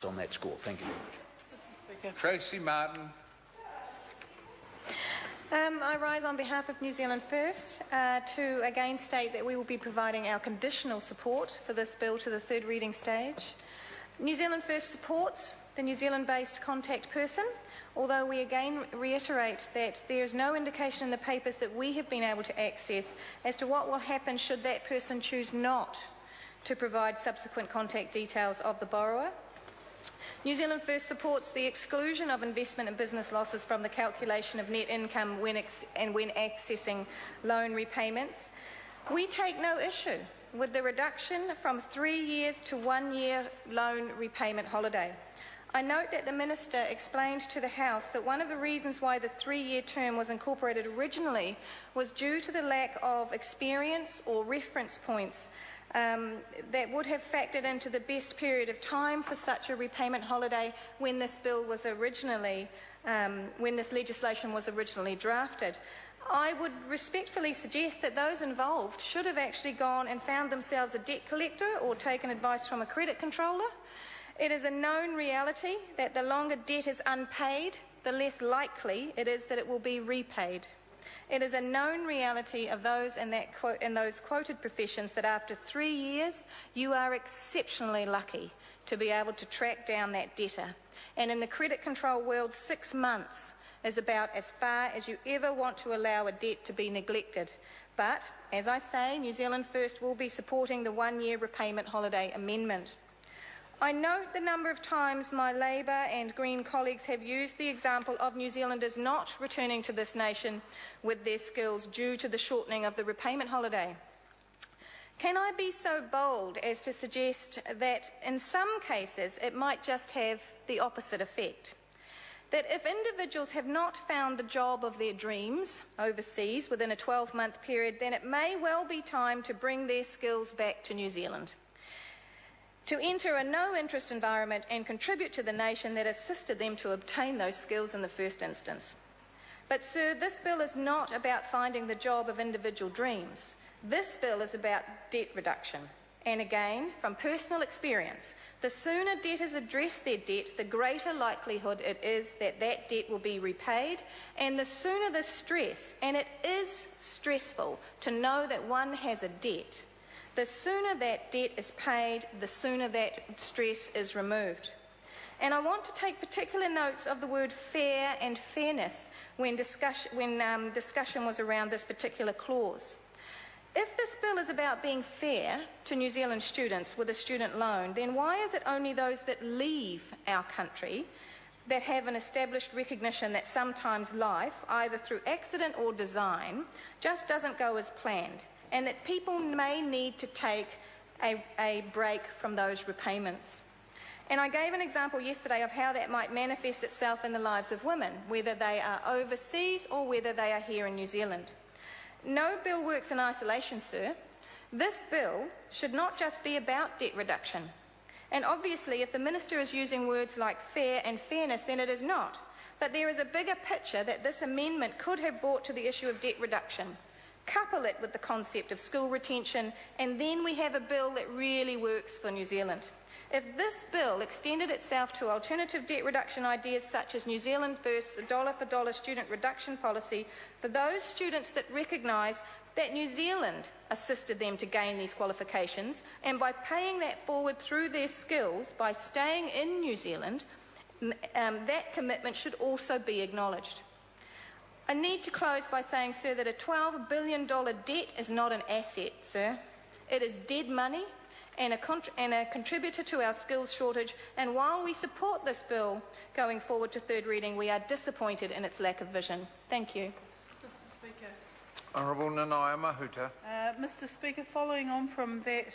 on that score. Thank you very much. Mr. Speaker. Tracy Martin. I rise on behalf of New Zealand First to again state that we will be providing our conditional support for this bill to the third reading stage. New Zealand First supports the New Zealand-based contact person, although we again reiterate that there is no indication in the papers that we have been able to access as to what will happen should that person choose not to provide subsequent contact details of the borrower. New Zealand First supports the exclusion of investment and business losses from the calculation of net income when accessing loan repayments. We take no issue with the reduction from 3 years to 1 year loan repayment holiday. I note that the Minister explained to the House that one of the reasons why the 3-year term was incorporated originally was due to the lack of experience or reference points that would have factored into the best period of time for such a repayment holiday when this bill was originally, when this legislation was originally drafted. I would respectfully suggest that those involved should have actually gone and found themselves a debt collector or taken advice from a credit controller. It is a known reality that the longer debt is unpaid, the less likely it is that it will be repaid. It is a known reality of those in those quoted professions that after 3 years, you are exceptionally lucky to be able to track down that debtor. And in the credit control world, 6 months is about as far as you ever want to allow a debt to be neglected. But, as I say, New Zealand First will be supporting the 1-year repayment holiday amendment. I note the number of times my Labour and Green colleagues have used the example of New Zealanders not returning to this nation with their skills due to the shortening of the repayment holiday. Can I be so bold as to suggest that in some cases it might just have the opposite effect? That if individuals have not found the job of their dreams overseas within a 12-month period, then it may well be time to bring their skills back to New Zealand, to enter a no-interest environment and contribute to the nation that assisted them to obtain those skills in the first instance. But, sir, this bill is not about finding the job of individual dreams. This bill is about debt reduction. And again, from personal experience, the sooner debtors address their debt, the greater likelihood it is that that debt will be repaid, and the sooner the stress, and it is stressful to know that one has a debt, the sooner that debt is paid, the sooner that stress is removed. And I want to take particular notes of the word fair and fairness when discussion was around this particular clause. If this bill is about being fair to New Zealand students with a student loan, then why is it only those that leave our country that have an established recognition that sometimes life, either through accident or design, just doesn't go as planned, and that people may need to take a break from those repayments? And I gave an example yesterday of how that might manifest itself in the lives of women, whether they are overseas or whether they are here in New Zealand. No bill works in isolation, sir. This bill should not just be about debt reduction. And obviously, if the Minister is using words like fair and fairness, then it is not. But there is a bigger picture that this amendment could have brought to the issue of debt reduction. Couple it with the concept of skill retention, and then we have a bill that really works for New Zealand. If this bill extended itself to alternative debt reduction ideas such as New Zealand First's dollar-for-dollar student reduction policy for those students that recognise that New Zealand assisted them to gain these qualifications, and by paying that forward through their skills by staying in New Zealand, that commitment should also be acknowledged. I need to close by saying, sir, that a $12 billion debt is not an asset, sir. It is dead money and a contributor to our skills shortage, and while we support this bill going forward to third reading, we are disappointed in its lack of vision. Thank you. Mr. Speaker. Honourable Nanaia Mahuta. Mr. Speaker, following on from that